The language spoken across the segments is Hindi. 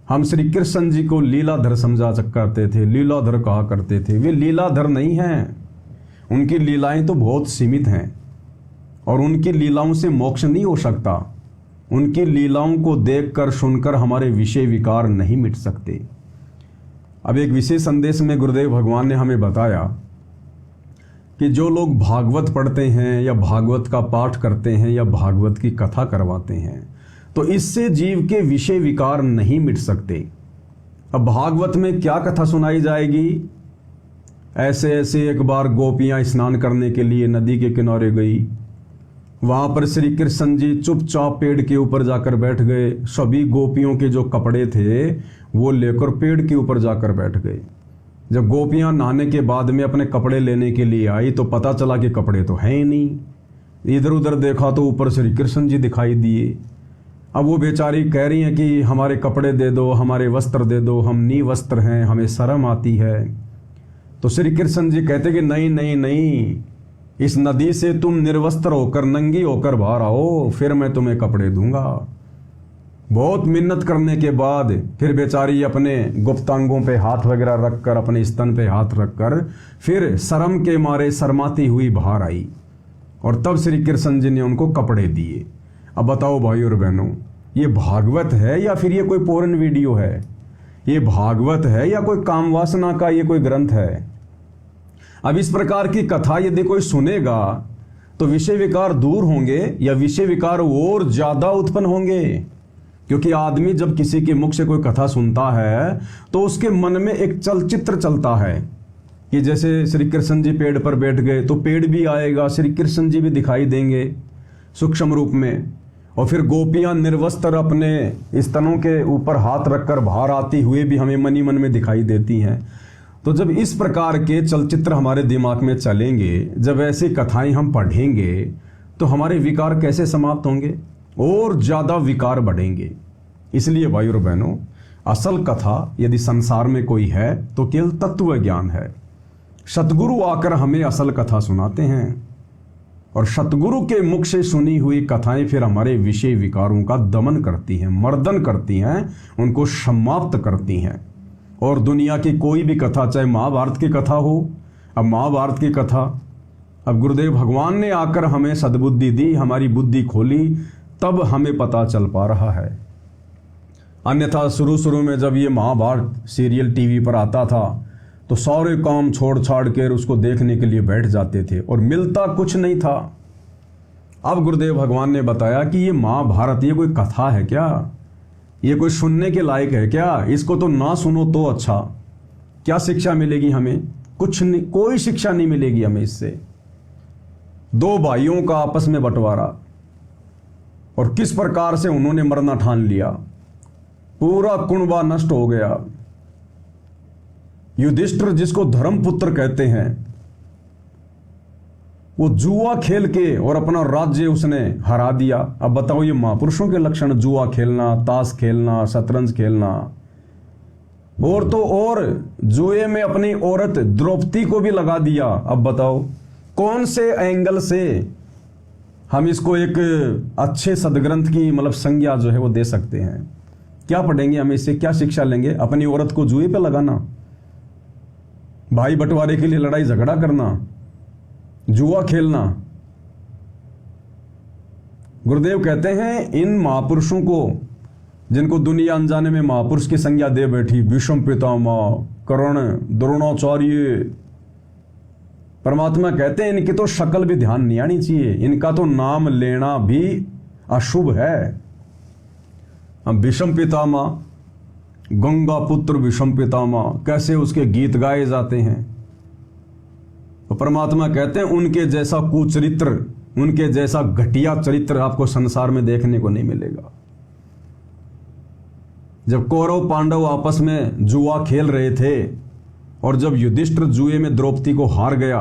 हम श्री कृष्ण जी को लीलाधर समझा करते थे, लीलाधर कहा करते थे। वे लीलाधर नहीं हैं, उनकी लीलाएं तो बहुत सीमित हैं और उनकी लीलाओं से मोक्ष नहीं हो सकता। उनकी लीलाओं को देखकर सुनकर हमारे विषय विकार नहीं मिट सकते। अब एक विशेष संदेश में गुरुदेव भगवान ने हमें बताया कि जो लोग भागवत पढ़ते हैं या भागवत का पाठ करते हैं या भागवत की कथा करवाते हैं तो इससे जीव के विषय विकार नहीं मिट सकते। अब भागवत में क्या कथा सुनाई जाएगी? ऐसे ऐसे एक बार गोपियां स्नान करने के लिए नदी के किनारे गई। वहां पर श्री कृष्ण जी चुपचाप पेड़ के ऊपर जाकर बैठ गए। सभी गोपियों के जो कपड़े थे वो लेकर पेड़ के ऊपर जाकर बैठ गए। जब गोपियां नहाने के बाद में अपने कपड़े लेने के लिए आई तो पता चला कि कपड़े तो हैं ही नहीं। इधर उधर देखा तो ऊपर श्री कृष्ण जी दिखाई दिए। अब वो बेचारी कह रही हैं कि हमारे कपड़े दे दो, हमारे वस्त्र दे दो, हम निवस्त्र हैं, हमें शर्म आती है। तो श्री कृष्ण जी कहते कि नहीं नहीं नहीं, इस नदी से तुम निर्वस्त्र होकर नंगी होकर बाहर आओ, फिर मैं तुम्हें कपड़े दूंगा। बहुत मिन्नत करने के बाद फिर बेचारी अपने गुप्तांगों पे हाथ वगैरह रखकर, अपने स्तन पे हाथ रखकर फिर शर्म के मारे शर्माती हुई बाहर आई और तब श्री कृष्ण जी ने उनको कपड़े दिए। अब बताओ भाई और बहनों, ये भागवत है या फिर ये कोई पोर्न वीडियो है? ये भागवत है या कोई काम वासना का ये कोई ग्रंथ है? अब इस प्रकार की कथा यदि कोई सुनेगा तो विषय विकार दूर होंगे या विषय विकार और ज्यादा उत्पन्न होंगे? क्योंकि आदमी जब किसी के मुख से कोई कथा सुनता है तो उसके मन में एक चलचित्र चलता है कि जैसे श्री कृष्ण जी पेड़ पर बैठ गए तो पेड़ भी आएगा, श्री कृष्ण जी भी दिखाई देंगे सूक्ष्म रूप में, और फिर गोपियां निर्वस्त्र अपने स्तनों के ऊपर हाथ रखकर बाहर आती हुए भी हमें मन ही मन में दिखाई देती हैं। तो जब इस प्रकार के चलचित्र हमारे दिमाग में चलेंगे, जब ऐसी कथाएं हम पढ़ेंगे तो हमारे विकार कैसे समाप्त होंगे? और ज्यादा विकार बढ़ेंगे। इसलिए भाई और बहनों, असल कथा यदि संसार में कोई है तो केवल तत्व ज्ञान है। सतगुरु आकर हमें असल कथा सुनाते हैं और सतगुरु के मुख से सुनी हुई कथाएं फिर हमारे विषय विकारों का दमन करती हैं, मर्दन करती हैं, उनको समाप्त करती हैं। और दुनिया की कोई भी कथा, चाहे महाभारत की कथा हो, अब महाभारत की कथा, अब गुरुदेव भगवान ने आकर हमें सद्बुद्धि दी, हमारी बुद्धि खोली, तब हमें पता चल पा रहा है। अन्यथा शुरू में जब ये महाभारत सीरियल टीवी पर आता था तो सारे काम छोड़ छाड़ कर उसको देखने के लिए बैठ जाते थे और मिलता कुछ नहीं था। अब गुरुदेव भगवान ने बताया कि ये महाभारत ये कोई कथा है क्या? ये कोई सुनने के लायक है क्या? इसको तो ना सुनो तो अच्छा। क्या शिक्षा मिलेगी हमें? कुछ नहीं, कोई शिक्षा नहीं मिलेगी हमें इससे। दो भाइयों का आपस में बंटवारा और किस प्रकार से उन्होंने मरना ठान लिया, पूरा कुनबा नष्ट हो गया। युधिष्ठिर जिसको धर्मपुत्र कहते हैं, वो जुआ खेल के और अपना राज्य उसने हरा दिया। अब बताओ ये महापुरुषों के लक्षण, जुआ खेलना, ताश खेलना, शतरंज खेलना, और तो और जुए में अपनी औरत द्रौपदी को भी लगा दिया। अब बताओ कौन से एंगल से हम इसको एक अच्छे सदग्रंथ की मतलब संज्ञा जो है वो दे सकते हैं? क्या पढ़ेंगे हम इससे? क्या शिक्षा लेंगे? अपनी औरत को जुए पे लगाना, भाई बंटवारे के लिए लड़ाई झगड़ा करना, जुआ खेलना। गुरुदेव कहते हैं इन महापुरुषों को, जिनको दुनिया अनजाने में महापुरुष की संज्ञा दे बैठी, भीष्म पितामह, कर्ण, द्रोणाचार्य, परमात्मा कहते हैं इनकी तो शक्ल भी ध्यान नहीं आनी चाहिए, इनका तो नाम लेना भी अशुभ है। हम भीष्म पितामह, गंगा पुत्र भीष्म पितामह, कैसे उसके गीत गाए जाते हैं। तो परमात्मा कहते हैं उनके जैसा कुचरित्र, उनके जैसा घटिया चरित्र आपको संसार में देखने को नहीं मिलेगा। जब कौरव पांडव आपस में जुआ खेल रहे थे और जब युधिष्ठिर जुए में द्रौपदी को हार गया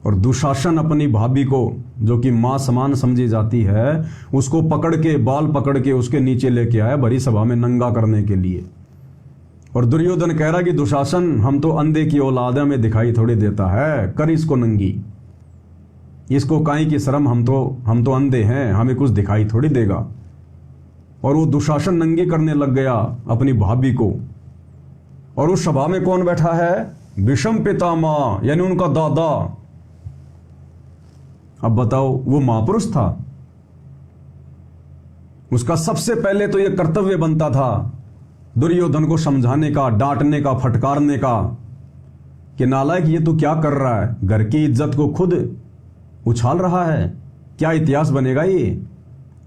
और दुशासन अपनी भाभी को, जो कि मां समान समझी जाती है, उसको पकड़ के, बाल पकड़ के उसके नीचे लेके आया भरी सभा में नंगा करने के लिए। और दुर्योधन कह रहा कि दुशासन हम तो अंधे की औलाद में दिखाई थोड़ी देता है, कर इसको नंगी, इसको काई की शर्म, हम तो अंधे हैं, हमें कुछ दिखाई थोड़ी देगा। और वो दुशासन नंगी करने लग गया अपनी भाभी को। और उस सभा में कौन बैठा है? विषम पितामह, यानी उनका दादा। अब बताओ, वो महापुरुष था। उसका सबसे पहले तो यह कर्तव्य बनता था दुर्योधन को समझाने का, डांटने का, फटकारने का कि नालायक ये तो क्या कर रहा है, घर की इज्जत को खुद उछाल रहा है, क्या इतिहास बनेगा ये,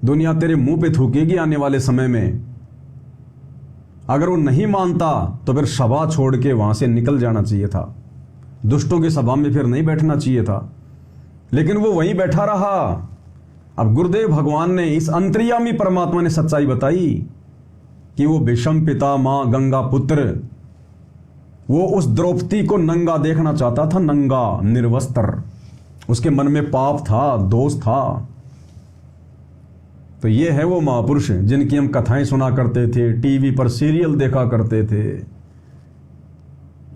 दुनिया तेरे मुंह पे थूकेगी आने वाले समय में। अगर वो नहीं मानता तो फिर सभा छोड़ के वहां से निकल जाना चाहिए था, दुष्टों की सभा में फिर नहीं बैठना चाहिए था, लेकिन वो वहीं बैठा रहा। अब गुरुदेव भगवान ने, इस अंतर्यामी परमात्मा ने सच्चाई बताई कि वो विषम पितामह गंगा पुत्र, वो उस द्रौपदी को नंगा देखना चाहता था, नंगा निर्वस्त्र। उसके मन में पाप था, दोष था। तो ये है वो महापुरुष जिनकी हम कथाएं सुना करते थे, टीवी पर सीरियल देखा करते थे।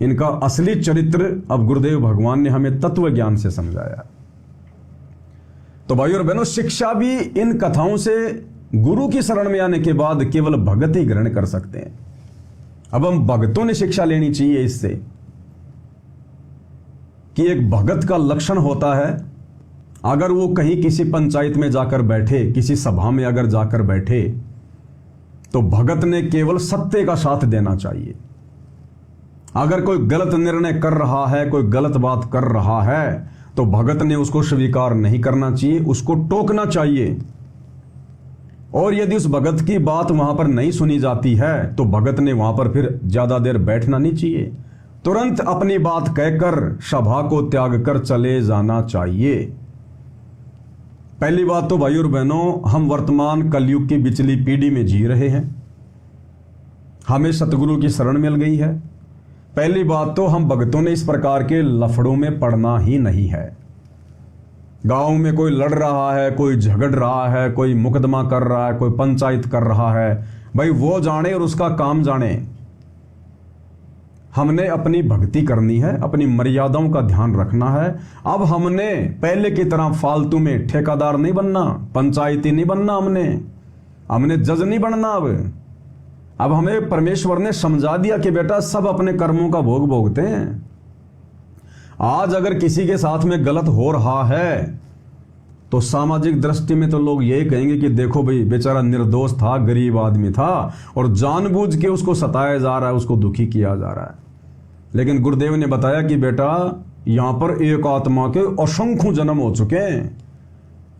इनका असली चरित्र अब गुरुदेव भगवान ने हमें तत्व ज्ञान से समझाया। तो भाइयों और बहनों, शिक्षा भी इन कथाओं से गुरु की शरण में आने के बाद केवल भगत ही ग्रहण कर सकते हैं। अब हम भगतों ने शिक्षा लेनी चाहिए इससे कि एक भगत का लक्षण होता है, अगर वो कहीं किसी पंचायत में जाकर बैठे, किसी सभा में अगर जाकर बैठे, तो भगत ने केवल सत्य का साथ देना चाहिए। अगर कोई गलत निर्णय कर रहा है, कोई गलत बात कर रहा है, तो भगत ने उसको स्वीकार नहीं करना चाहिए, उसको टोकना चाहिए। और यदि उस भगत की बात वहां पर नहीं सुनी जाती है तो भगत ने वहां पर फिर ज्यादा देर बैठना नहीं चाहिए, तुरंत अपनी बात कहकर सभा को त्याग कर चले जाना चाहिए। पहली बात तो भाइयों और बहनों, हम वर्तमान कलयुग की बिचली पीढ़ी में जी रहे हैं, हमें सतगुरु की शरण मिल गई है। पहली बात तो हम भगतों ने इस प्रकार के लफड़ों में पड़ना ही नहीं है। गांव में कोई लड़ रहा है, कोई झगड़ रहा है, कोई मुकदमा कर रहा है, कोई पंचायत कर रहा है, भाई वो जाने और उसका काम जाने। हमने अपनी भक्ति करनी है, अपनी मर्यादाओं का ध्यान रखना है। अब हमने पहले की तरह फालतू में ठेकेदार नहीं बनना, पंचायती नहीं बनना, हमने जज नहीं बनना। अब हमें परमेश्वर ने समझा दिया कि बेटा सब अपने कर्मों का भोग भोगते हैं। आज अगर किसी के साथ में गलत हो रहा है तो सामाजिक दृष्टि में तो लोग यही कहेंगे कि देखो भाई बेचारा निर्दोष था, गरीब आदमी था और जानबूझ के उसको सताया जा रहा है, उसको दुखी किया जा रहा है। लेकिन गुरुदेव ने बताया कि बेटा यहां पर एक आत्मा के असंख्य जन्म हो चुके हैं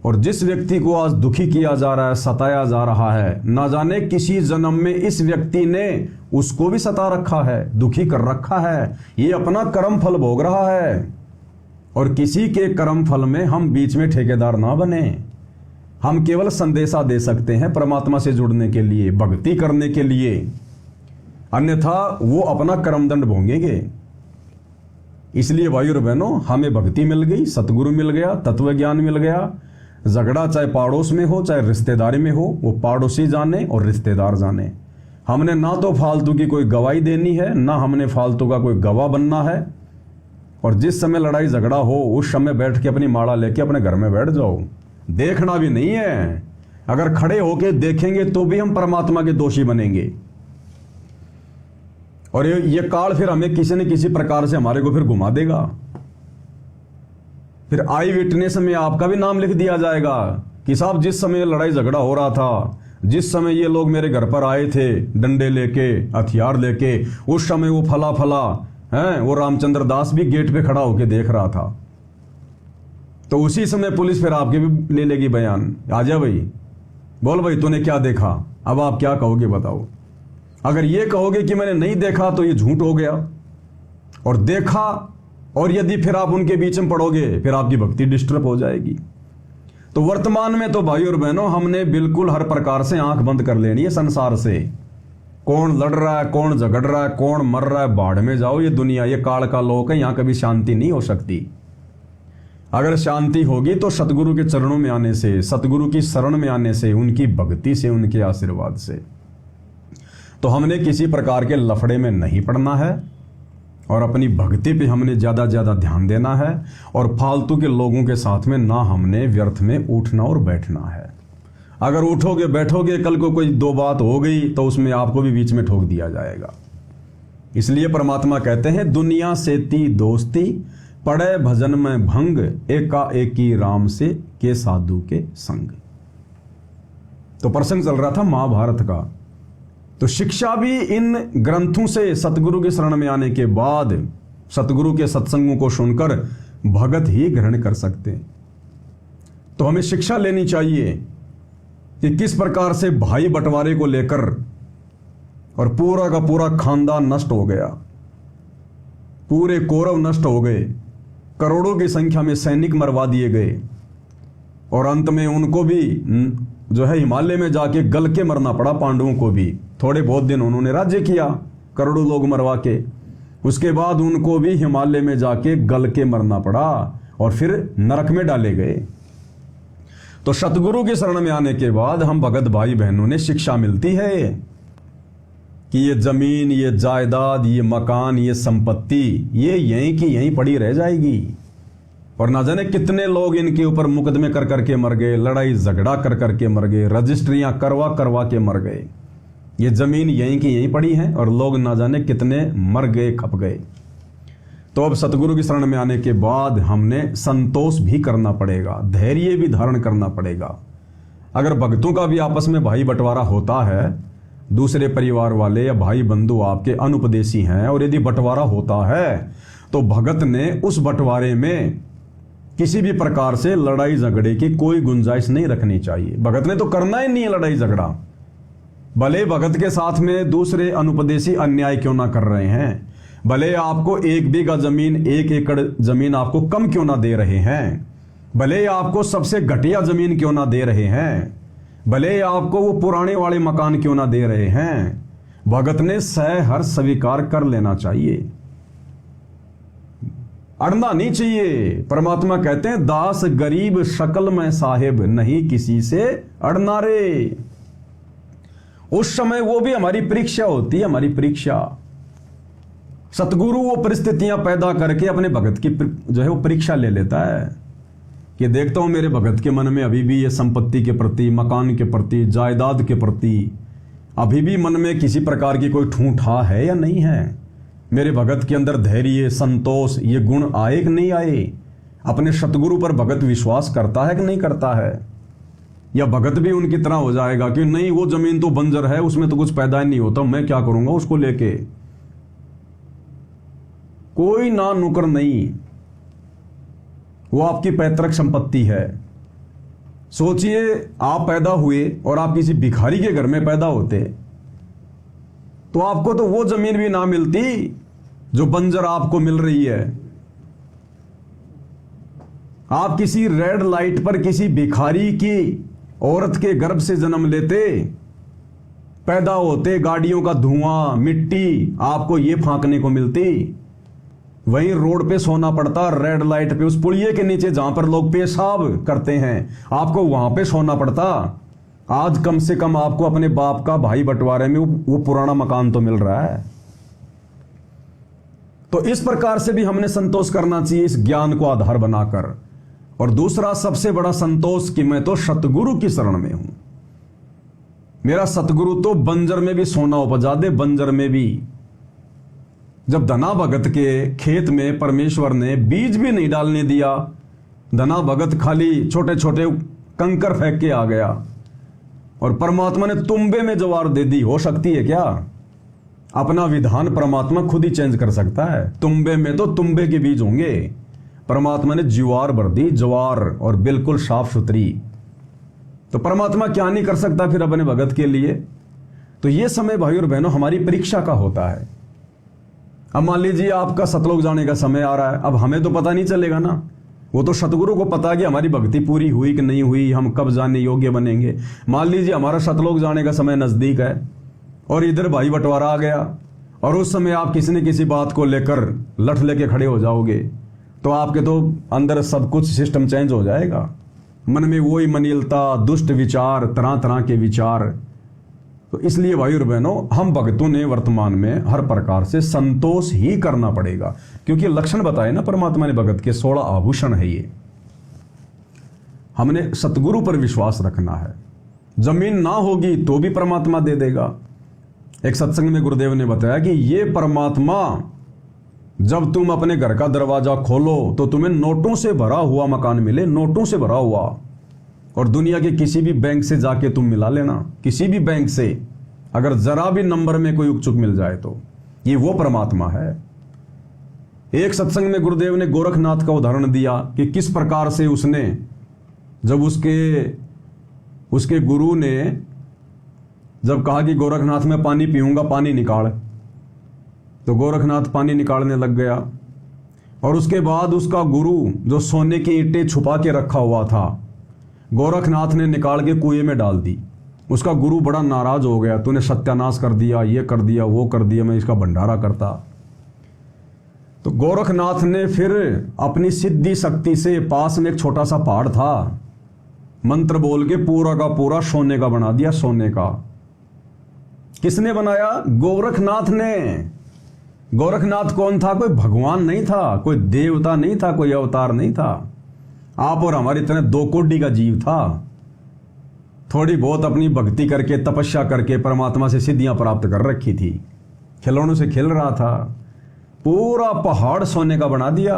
और जिस व्यक्ति को आज दुखी किया जा रहा है, सताया जा रहा है, ना जाने किसी जन्म में इस व्यक्ति ने उसको भी सता रखा है, दुखी कर रखा है। ये अपना कर्म फल भोग रहा है और किसी के कर्म फल में हम बीच में ठेकेदार ना बने। हम केवल संदेशा दे सकते हैं परमात्मा से जुड़ने के लिए, भक्ति करने के लिए, अन्यथा वो अपना कर्मदंड भोगेंगे। इसलिए भाइयों और बहनों, हमें भक्ति मिल गई, सतगुरु मिल गया, तत्व ज्ञान मिल गया। झगड़ा चाहे पड़ोस में हो चाहे रिश्तेदारी में हो, वो पड़ोसी जाने और रिश्तेदार जाने। हमने ना तो फालतू की कोई गवाही देनी है, ना हमने फालतू का कोई गवाह बनना है। और जिस समय लड़ाई झगड़ा हो उस समय बैठ के अपनी माला लेके अपने घर में बैठ जाओ, देखना भी नहीं है। अगर खड़े होके देखेंगे तो भी हम परमात्मा के दोषी बनेंगे और ये काल फिर हमें किसी न किसी प्रकार से हमारे को फिर घुमा देगा। फिर आई विटनेस में आपका भी नाम लिख दिया जाएगा कि साहब जिस समय लड़ाई झगड़ा हो रहा था, जिस समय ये लोग मेरे घर पर आए थे डंडे लेके, हथियार लेके, उस समय वो फला फला है, वो रामचंद्र दास भी गेट पे खड़ा होके देख रहा था। तो उसी समय पुलिस फिर आपके भी ले लेगी बयान, आजा भाई, बोल भाई तूने क्या देखा। अब आप क्या कहोगे बताओ। अगर ये कहोगे कि मैंने नहीं देखा तो ये झूठ हो गया, और देखा और यदि फिर आप उनके बीच में पड़ोगे फिर आपकी भक्ति डिस्टर्ब हो जाएगी। तो वर्तमान में तो भाई और बहनों, हमने बिल्कुल हर प्रकार से आंख बंद कर लेनी है संसार से। कौन लड़ रहा है, कौन झगड़ रहा है, कौन मर रहा है, बाढ़ में जाओ। ये दुनिया, ये काल का लोक है, यहां कभी शांति नहीं हो सकती। अगर शांति होगी तो सतगुरु के चरणों में आने से, सतगुरु की शरण में आने से, उनकी भक्ति से, उनके आशीर्वाद से। तो हमने किसी प्रकार के लफड़े में नहीं पड़ना है और अपनी भक्ति पे हमने ज्यादा ज्यादा ध्यान देना है और फालतू के लोगों के साथ में ना हमने व्यर्थ में उठना और बैठना है। अगर उठोगे बैठोगे, कल को कोई दो बात हो गई तो उसमें आपको भी बीच में ठोक दिया जाएगा। इसलिए परमात्मा कहते हैं दुनिया से ती दोस्ती, पड़े भजन में भंग, एकाएकी राम से के साधु के संग। तो प्रसंग चल रहा था महाभारत का। तो शिक्षा भी इन ग्रंथों से सतगुरु की शरण में आने के बाद, सतगुरु के सत्संगों को सुनकर भगत ही ग्रहण कर सकते हैं। तो हमें शिक्षा लेनी चाहिए कि किस प्रकार से भाई बंटवारे को लेकर और पूरा का पूरा खानदान नष्ट हो गया, पूरे कौरव नष्ट हो गए, करोड़ों की संख्या में सैनिक मरवा दिए गए, और अंत में उनको भी जो है हिमालय में जाके गल के मरना पड़ा। पांडवों को भी थोड़े बहुत दिन उन्होंने राज्य किया करोड़ों लोग मरवा के, उसके बाद उनको भी हिमालय में जाके गल के मरना पड़ा और फिर नरक में डाले गए। तो सतगुरु की शरण में आने के बाद हम भगत भाई बहनों ने शिक्षा मिलती है कि ये जमीन, ये जायदाद, ये मकान, ये संपत्ति, ये यहीं की यहीं पड़ी रह जाएगी। और ना जाने कितने लोग इनके ऊपर मुकदमे कर करके मर गए, लड़ाई झगड़ा कर करके मर गए, रजिस्ट्रियां करवा करवा के मर गए। ये जमीन यहीं की यहीं पड़ी है और लोग ना जाने कितने मर गए, खप गए। तो अब सतगुरु की शरण में आने के बाद हमने संतोष भी करना पड़ेगा, धैर्य भी धारण करना पड़ेगा। अगर भक्तों का भी आपस में भाई बंटवारा होता है, दूसरे परिवार वाले या भाई बंधु आपके अनुपदेशी हैं, और यदि बंटवारा होता है तो भगत ने उस बंटवारे में किसी भी प्रकार से लड़ाई झगड़े की कोई गुंजाइश नहीं रखनी चाहिए। भगत ने तो करना ही नहीं है लड़ाई झगड़ा, भले भगत के साथ में दूसरे अनुपदेशी अन्याय क्यों ना कर रहे हैं, भले आपको 1 बीघा जमीन, 1 एकड़ जमीन आपको कम क्यों ना दे रहे हैं, भले आपको सबसे घटिया जमीन क्यों ना दे रहे हैं, भले आपको वो पुराने वाले मकान क्यों ना दे रहे हैं, भगत ने हर स्वीकार कर लेना चाहिए, अड़ना नहीं चाहिए। परमात्मा कहते हैं दास गरीब शकल में साहिब, नहीं किसी से अड़ना रे। उस समय वो भी हमारी परीक्षा होती है, हमारी परीक्षा। सतगुरु वो परिस्थितियां पैदा करके अपने भगत की जो है वो परीक्षा ले लेता है कि देखता हूं मेरे भगत के मन में अभी भी ये संपत्ति के प्रति, मकान के प्रति, जायदाद के प्रति अभी भी मन में किसी प्रकार की कोई ठूठा है या नहीं है। मेरे भगत के अंदर धैर्य, संतोष, ये गुण आए कि नहीं आए। अपने सतगुरु पर भगत विश्वास करता है कि नहीं करता है, या भगत भी उनकी तरह हो जाएगा कि नहीं वो जमीन तो बंजर है, उसमें तो कुछ पैदा ही नहीं होता, मैं क्या करूंगा उसको लेके। कोई ना नुकर नहीं, वो आपकी पैतृक संपत्ति है। सोचिए आप पैदा हुए और आप किसी भिखारी के घर में पैदा होते तो आपको तो वो जमीन भी ना मिलती जो बंजर आपको मिल रही है। आप किसी रेड लाइट पर किसी भिखारी की औरत के गर्भ से जन्म लेते, पैदा होते, गाड़ियों का धुआं, मिट्टी आपको ये फांकने को मिलती, वहीं रोड पे सोना पड़ता, रेड लाइट पे उस पुलिये के नीचे जहां पर लोग पेशाब करते हैं, आपको वहां पे सोना पड़ता। आज कम से कम आपको अपने बाप का भाई बंटवारे में वो पुराना मकान तो मिल रहा है। तो इस प्रकार से भी हमने संतोष करना चाहिए इस ज्ञान को आधार बनाकर। और दूसरा सबसे बड़ा संतोष कि मैं तो सतगुरु की शरण में हूं। मेरा सतगुरु तो बंजर में भी सोना उपजा दे, बंजर में भी। जब धना भगत के खेत में परमेश्वर ने बीज भी नहीं डालने दिया, धना भगत खाली छोटे छोटे कंकर फेंक के आ गया और परमात्मा ने तुम्बे में जवार दे दी। हो सकती है क्या? अपना विधान परमात्मा खुद ही चेंज कर सकता है। तुम्बे में तो तुम्बे के बीज होंगे, परमात्मा ने ज्वार भर दी, ज्वार, और बिल्कुल साफ सुथरी। तो परमात्मा क्या नहीं कर सकता फिर अपने भगत के लिए। तो ये समय भाई और बहनों हमारी परीक्षा का होता है। अब मान लीजिए आपका सतलोक जाने का समय आ रहा है, अब हमें तो पता नहीं चलेगा ना, वो तो सतगुरु को पता है कि हमारी भक्ति पूरी हुई कि नहीं हुई, हम कब जाने योग्य बनेंगे। मान लीजिए हमारा सतलोक जाने का समय नजदीक है और इधर भाई बंटवारा आ गया, और उस समय आप किसी न किसी बात को लेकर लठ लेके खड़े हो जाओगे, तो आपके तो अंदर सब कुछ सिस्टम चेंज हो जाएगा। मन में वही मनीलता, दुष्ट विचार, तरह तरह के विचार। तो इसलिए भाई और बहनों, हम भक्तों ने वर्तमान में हर प्रकार से संतोष ही करना पड़ेगा, क्योंकि लक्षण बताए ना परमात्मा ने भगत के 16 आभूषण है। ये हमने सतगुरु पर विश्वास रखना है, जमीन ना होगी तो भी परमात्मा दे देगा। एक सत्संग में गुरुदेव ने बताया कि ये परमात्मा, जब तुम अपने घर का दरवाजा खोलो तो तुम्हें नोटों से भरा हुआ मकान मिले, नोटों से भरा हुआ, और दुनिया के किसी भी बैंक से जाके तुम मिला लेना, किसी भी बैंक से, अगर जरा भी नंबर में कोई उकचुक मिल जाए तो ये वो परमात्मा है। एक सत्संग में गुरुदेव ने गोरखनाथ का उदाहरण दिया कि किस प्रकार से उसने, जब उसके गुरु ने जब कहा कि गोरखनाथ मैं पानी पीऊंगा, पानी निकाल, तो गोरखनाथ पानी निकालने लग गया। और उसके बाद उसका गुरु जो सोने की ईंटें छुपा के रखा हुआ था, गोरखनाथ ने निकाल के कुएं में डाल दी। उसका गुरु बड़ा नाराज हो गया, तूने सत्यानाश कर दिया, ये कर दिया, वो कर दिया, मैं इसका भंडारा करता। तो गोरखनाथ ने फिर अपनी सिद्धि शक्ति से, पास में एक छोटा सा पहाड़ था, मंत्र बोल के पूरा का पूरा सोने का बना दिया, सोने का। किसने बनाया? गोरखनाथ ने। गोरखनाथ कौन था? कोई भगवान नहीं था, कोई देवता नहीं था, कोई अवतार नहीं था। आप और हमारे इतने दो कोटि का जीव था। थोड़ी बहुत अपनी भक्ति करके, तपस्या करके परमात्मा से सिद्धियां प्राप्त कर रखी थी, खिलौनों से खेल रहा था, पूरा पहाड़ सोने का बना दिया।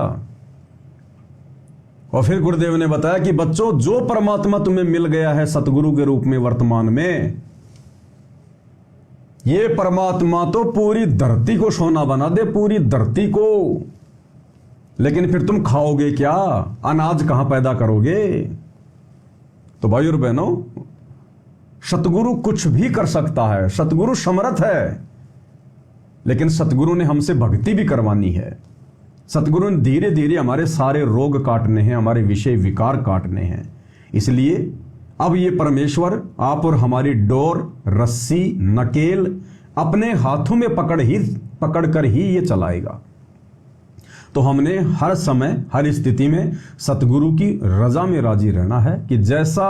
और फिर गुरुदेव ने बताया कि बच्चों, जो परमात्मा तुम्हें मिल गया है सतगुरु के रूप में वर्तमान में, ये परमात्मा तो पूरी धरती को सोना बना दे, पूरी धरती को। लेकिन फिर तुम खाओगे क्या? अनाज कहां पैदा करोगे? तो भाई और बहनों, सतगुरु कुछ भी कर सकता है, सतगुरु समर्थ है, लेकिन सतगुरु ने हमसे भक्ति भी करवानी है। सतगुरु ने धीरे धीरे हमारे सारे रोग काटने हैं, हमारे विषय विकार काटने हैं। इसलिए अब ये परमेश्वर आप और हमारी डोर, रस्सी, नकेल अपने हाथों में पकड़ कर ही ये चलाएगा। तो हमने हर समय, हर स्थिति में सतगुरु की रजा में राजी रहना है कि जैसा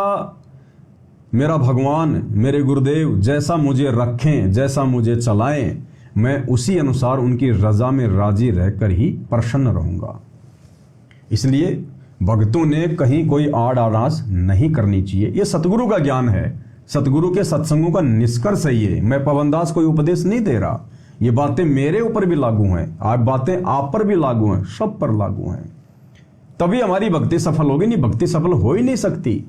मेरा भगवान, मेरे गुरुदेव जैसा मुझे रखें, जैसा मुझे चलाएं, मैं उसी अनुसार उनकी रजा में राजी रहकर ही प्रसन्न रहूंगा। इसलिए भक्तों ने कहीं कोई आड़ आड़ास नहीं करनी चाहिए। ये सतगुरु का ज्ञान है, सतगुरु के सत्संगों का निष्कर्ष है ये। मैं पवनदास कोई उपदेश नहीं दे रहा, ये बातें मेरे ऊपर भी लागू हैं, आप बातें आप पर भी लागू हैं, सब पर लागू हैं। तभी हमारी भक्ति सफल होगी, नहीं भक्ति सफल हो ही नहीं सकती।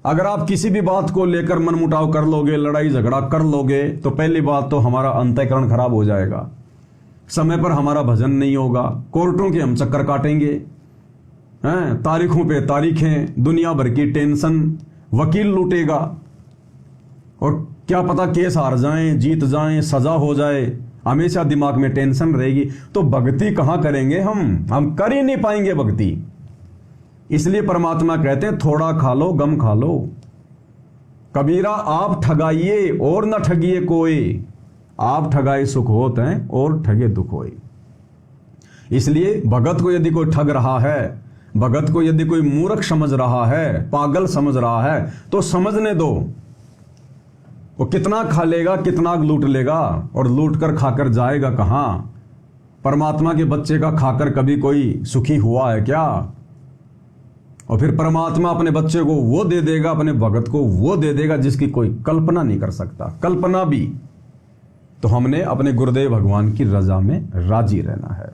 अगर आप किसी भी बात को लेकर मनमुटाव कर लोगे, लड़ाई झगड़ा कर लोगे, तो पहली बात तो हमारा अंतःकरण खराब हो जाएगा, समय पर हमारा भजन नहीं होगा, कोर्टों के हम चक्कर काटेंगे, तारीखों पे तारीखें, दुनिया भर की टेंशन, वकील लूटेगा, और क्या पता केस हार जाएं, जीत जाएं, सजा हो जाए, हमेशा दिमाग में टेंशन रहेगी। तो भक्ति कहां करेंगे? हम कर ही नहीं पाएंगे भक्ति। इसलिए परमात्मा कहते हैं थोड़ा खा लो गम खा लो। कबीरा आप ठगाइए और न ठगिए कोई, आप ठगाए सुख होत हैं और ठगे दुख होए। इसलिए भगत को यदि कोई ठग रहा है, भगत को यदि कोई मूर्ख समझ रहा है, पागल समझ रहा है, तो समझने दो। वो कितना खा लेगा, कितना लूट लेगा, और लूट कर खाकर जाएगा कहां? परमात्मा के बच्चे का खाकर कभी कोई सुखी हुआ है क्या? और फिर परमात्मा अपने बच्चे को वो दे देगा, अपने भगत को वो दे देगा जिसकी कोई कल्पना नहीं कर सकता, कल्पना भी। तो हमने अपने गुरुदेव भगवान की रजा में राजी रहना है।